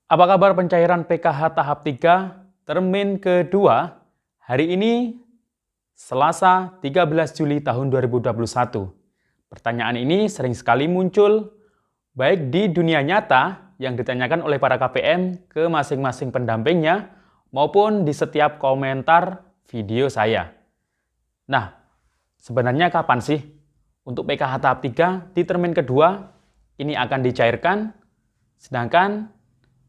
Apa kabar pencairan PKH tahap 3 termin kedua hari ini Selasa 13 Juli tahun 2021. Pertanyaan ini sering sekali muncul baik di dunia nyata yang ditanyakan oleh para KPM ke masing-masing pendampingnya maupun di setiap komentar video saya. Nah, sebenarnya kapan sih untuk PKH tahap 3 di termin kedua ini akan dicairkan, sedangkan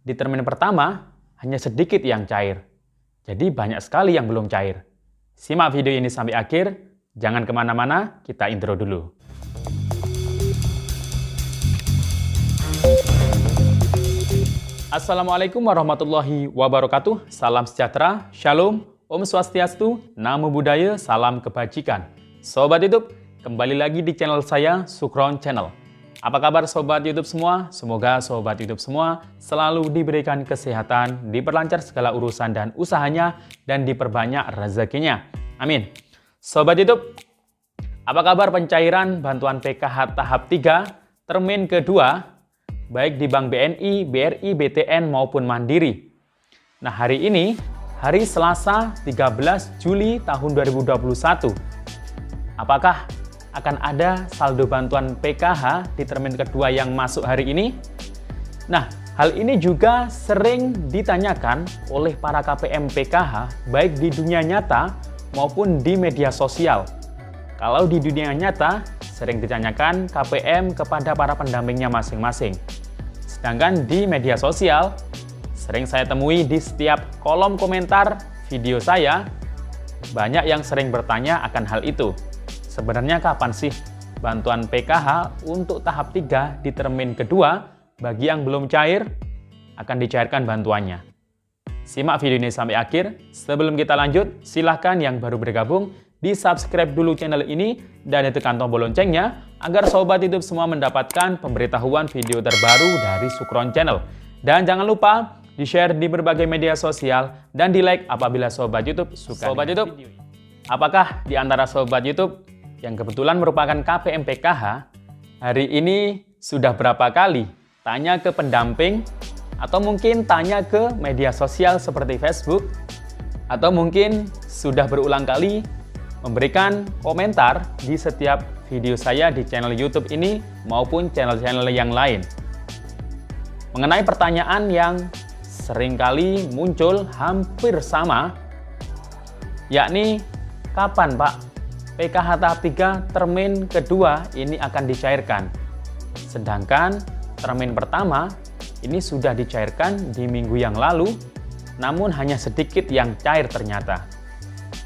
di termin pertama hanya sedikit yang cair. Jadi banyak sekali yang belum cair. Simak video ini sampai akhir, jangan kemana-mana, kita intro dulu. Assalamualaikum warahmatullahi wabarakatuh, salam sejahtera, shalom, om swastiastu, namo buddhaya, salam kebajikan. Sobat YouTube, kembali lagi di channel saya, Sukron Channel. Apa kabar Sobat YouTube semua? Semoga Sobat YouTube semua selalu diberikan kesehatan, diperlancar segala urusan dan usahanya, dan diperbanyak rezekinya. Amin. Sobat YouTube, apa kabar pencairan bantuan PKH tahap 3 termin kedua, baik di Bank BNI, BRI, BTN maupun Mandiri? Nah, hari ini, hari Selasa 13 Juli tahun 2021. Apakah akan ada saldo bantuan PKH di termin kedua yang masuk hari ini? Nah, hal ini juga sering ditanyakan oleh para KPM PKH baik di dunia nyata maupun di media sosial. Kalau di dunia nyata, sering ditanyakan KPM kepada para pendampingnya masing-masing. Sedangkan di media sosial, sering saya temui di setiap kolom komentar video saya, banyak yang sering bertanya akan hal itu. Sebenarnya kapan sih bantuan PKH untuk tahap 3 di termin kedua bagi yang belum cair akan dicairkan bantuannya? Simak video ini sampai akhir. Sebelum kita lanjut, silahkan yang baru bergabung di-subscribe dulu channel ini dan ditekan tombol loncengnya agar Sobat YouTube semua mendapatkan pemberitahuan video terbaru dari Sukron Channel. Dan jangan lupa di-share di berbagai media sosial dan di-like apabila Sobat YouTube suka. Sobat YouTube, apakah di antara Sobat YouTube yang kebetulan merupakan KPM PKH, hari ini sudah berapa kali tanya ke pendamping, atau mungkin tanya ke media sosial seperti Facebook, atau mungkin sudah berulang kali memberikan komentar di setiap video saya di channel YouTube ini maupun channel-channel yang lain mengenai pertanyaan yang seringkali muncul hampir sama, yakni kapan Pak PKH tahap 3 termin kedua ini akan dicairkan? Sedangkan termin pertama ini sudah dicairkan di minggu yang lalu, namun hanya sedikit yang cair ternyata.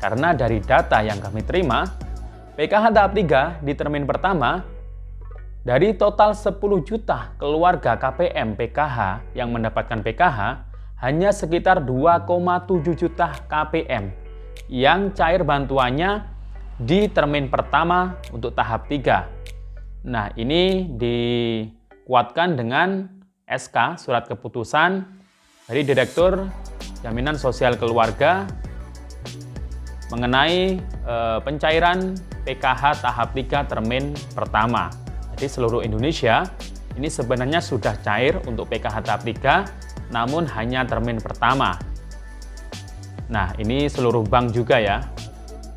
Karena dari data yang kami terima, PKH tahap 3 di termin pertama, dari total 10 juta keluarga KPM PKH yang mendapatkan PKH, hanya sekitar 2,7 juta KPM yang cair bantuannya di termin pertama untuk tahap 3. Nah, ini dikuatkan dengan SK, surat keputusan dari Direktur Jaminan Sosial Keluarga mengenai pencairan PKH tahap 3 termin pertama. Jadi seluruh Indonesia ini sebenarnya sudah cair untuk PKH tahap 3, namun hanya termin pertama. Nah, ini seluruh bank juga ya.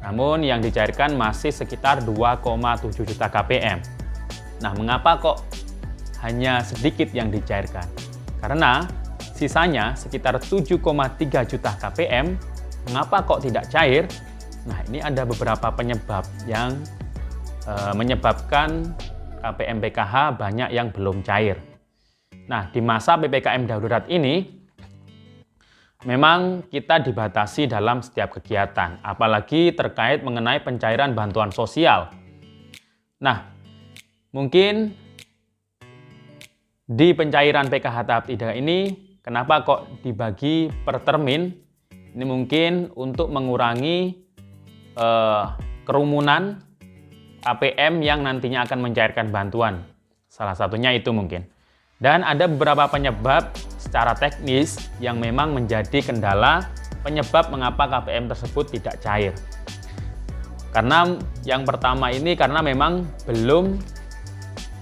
Namun yang dicairkan masih sekitar 2,7 juta KPM. Nah, mengapa kok hanya sedikit yang dicairkan? Karena sisanya sekitar 7,3 juta KPM, mengapa kok tidak cair? Nah, ini ada beberapa penyebab yang menyebabkan KPM PKH banyak yang belum cair. Nah, di masa PPKM darurat ini, memang kita dibatasi dalam setiap kegiatan, apalagi terkait mengenai pencairan bantuan sosial. Nah, mungkin di pencairan PKH tahap 3 ini, kenapa kok dibagi per termin? Ini mungkin untuk mengurangi kerumunan KPM yang nantinya akan mencairkan bantuan. Salah satunya itu mungkin. Dan ada beberapa penyebab secara teknis yang memang menjadi kendala penyebab mengapa KPM tersebut tidak cair. Karena yang pertama ini karena memang belum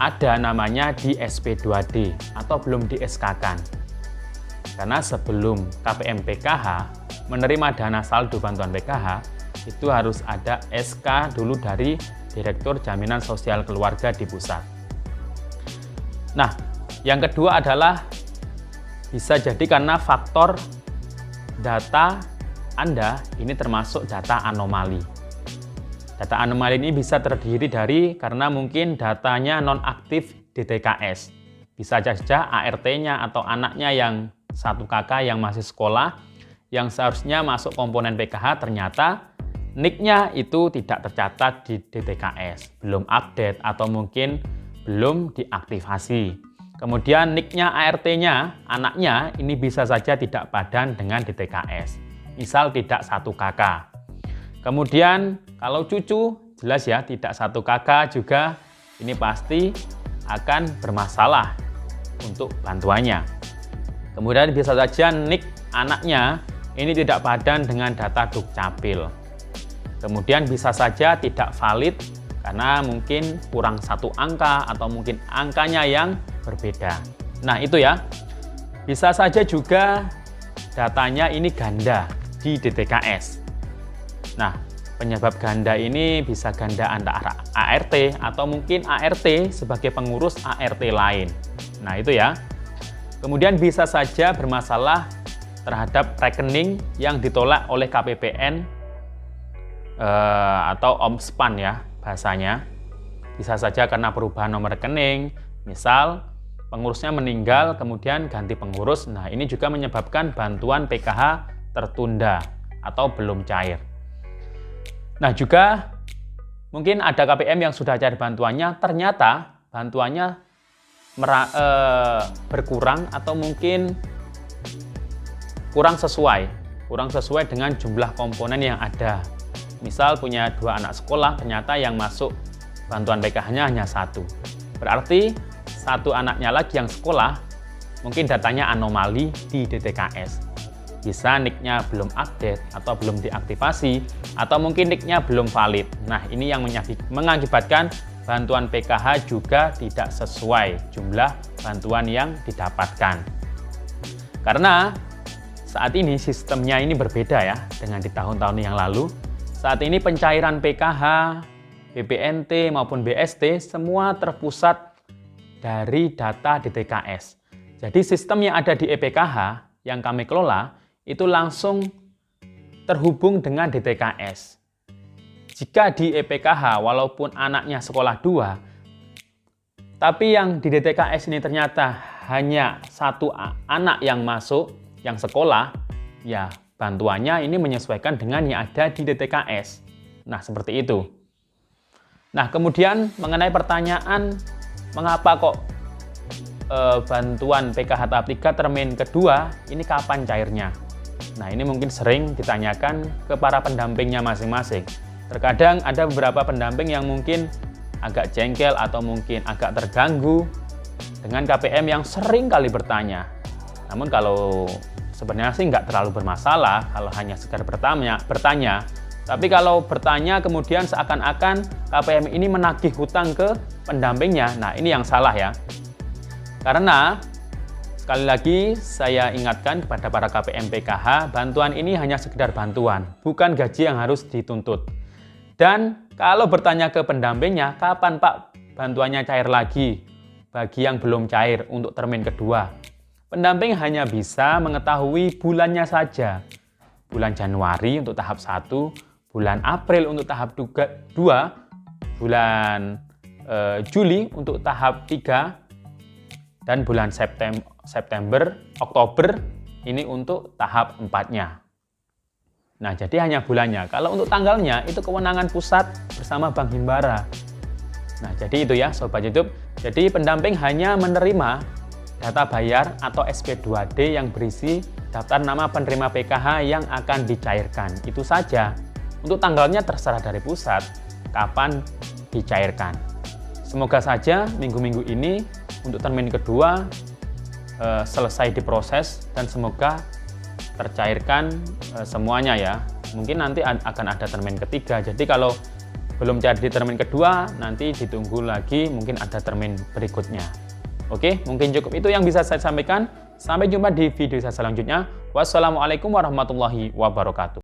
ada namanya di SP2D atau belum di SK-kan. Karena sebelum KPM PKH menerima dana saldo bantuan PKH, itu harus ada SK dulu dari Direktur Jaminan Sosial Keluarga di pusat. Nah, yang kedua adalah bisa jadi karena faktor data Anda ini termasuk data anomali. Data anomali ini bisa terdiri dari karena mungkin datanya nonaktif DTKS. Bisa saja ART-nya atau anaknya yang 1 KK yang masih sekolah, yang seharusnya masuk komponen PKH, ternyata NIK-nya itu tidak tercatat di DTKS, belum update atau mungkin belum diaktifasi. Kemudian NIK-nya ART-nya, anaknya ini bisa saja tidak padan dengan DTKS, misal tidak 1 KK. Kemudian kalau cucu, jelas ya tidak 1 KK juga, ini pasti akan bermasalah untuk bantuannya. Kemudian bisa saja NIK anaknya ini tidak padan dengan data Dukcapil. Kemudian bisa saja tidak valid karena mungkin kurang 1 angka atau mungkin angkanya yang berbeda. Nah itu ya, bisa saja juga datanya ini ganda di DTKS. Nah, penyebab ganda ini bisa ganda antara ART atau mungkin ART sebagai pengurus ART lain. Nah itu ya. Kemudian bisa saja bermasalah terhadap rekening yang ditolak oleh KPPN atau Omspan ya bahasanya. Bisa saja karena perubahan nomor rekening, misal pengurusnya meninggal kemudian ganti pengurus. Nah ini juga menyebabkan bantuan PKH tertunda atau belum cair. Nah juga mungkin ada KPM yang sudah cair bantuannya, ternyata bantuannya berkurang atau mungkin kurang sesuai dengan jumlah komponen yang ada. Misal punya 2 anak sekolah, ternyata yang masuk bantuan PKH-nya hanya 1. Berarti 1 anaknya lagi yang sekolah, mungkin datanya anomali di DTKS. Bisa NIK-nya belum update atau belum diaktifasi, atau mungkin NIK-nya belum valid. Nah, ini yang mengakibatkan bantuan PKH juga tidak sesuai jumlah bantuan yang didapatkan. Karena saat ini sistemnya ini berbeda ya dengan di tahun-tahun yang lalu. Saat ini pencairan PKH, BPNT maupun BST semua terpusat dari data DTKS. Jadi sistem yang ada di EPKH yang kami kelola itu langsung terhubung dengan DTKS. Jika di EPKH walaupun anaknya sekolah 2, tapi yang di DTKS ini ternyata hanya 1 anak yang masuk, yang sekolah, ya bantuannya ini menyesuaikan dengan yang ada di DTKS. Nah, seperti itu. Nah, kemudian mengenai pertanyaan mengapa kok bantuan PKH tahap 3 termin kedua ini kapan cairnya? Nah, ini mungkin sering ditanyakan ke para pendampingnya masing-masing. Terkadang ada beberapa pendamping yang mungkin agak jengkel atau mungkin agak terganggu dengan KPM yang sering kali bertanya. Namun kalau sebenarnya sih nggak terlalu bermasalah kalau hanya sekedar bertanya. Tapi kalau bertanya kemudian seakan-akan KPM ini menagih hutang ke pendampingnya, nah ini yang salah ya. Karena sekali lagi saya ingatkan kepada para KPM PKH, bantuan ini hanya sekedar bantuan, bukan gaji yang harus dituntut. Dan kalau bertanya ke pendampingnya, kapan Pak bantuannya cair lagi bagi yang belum cair untuk termin kedua? Pendamping hanya bisa mengetahui bulannya saja. Bulan Januari untuk tahap 1, bulan April untuk tahap 2, bulan Juli untuk tahap 3, dan bulan September, Oktober ini untuk tahap 4-nya. Nah, jadi hanya bulannya. Kalau untuk tanggalnya, itu kewenangan pusat bersama Bank Himbara. Nah, jadi itu ya Sobat YouTube. Jadi pendamping hanya menerima data bayar atau SP2D yang berisi daftar nama penerima PKH yang akan dicairkan. Itu saja. Untuk tanggalnya terserah dari pusat kapan dicairkan. Semoga saja minggu-minggu ini untuk termin kedua selesai diproses dan semoga tercairkan semuanya ya. Mungkin nanti akan ada termin ketiga. Jadi kalau belum cair di termin kedua, nanti ditunggu lagi mungkin ada termin berikutnya. Oke, mungkin cukup itu yang bisa saya sampaikan. Sampai jumpa di video saya selanjutnya. Wassalamualaikum warahmatullahi wabarakatuh.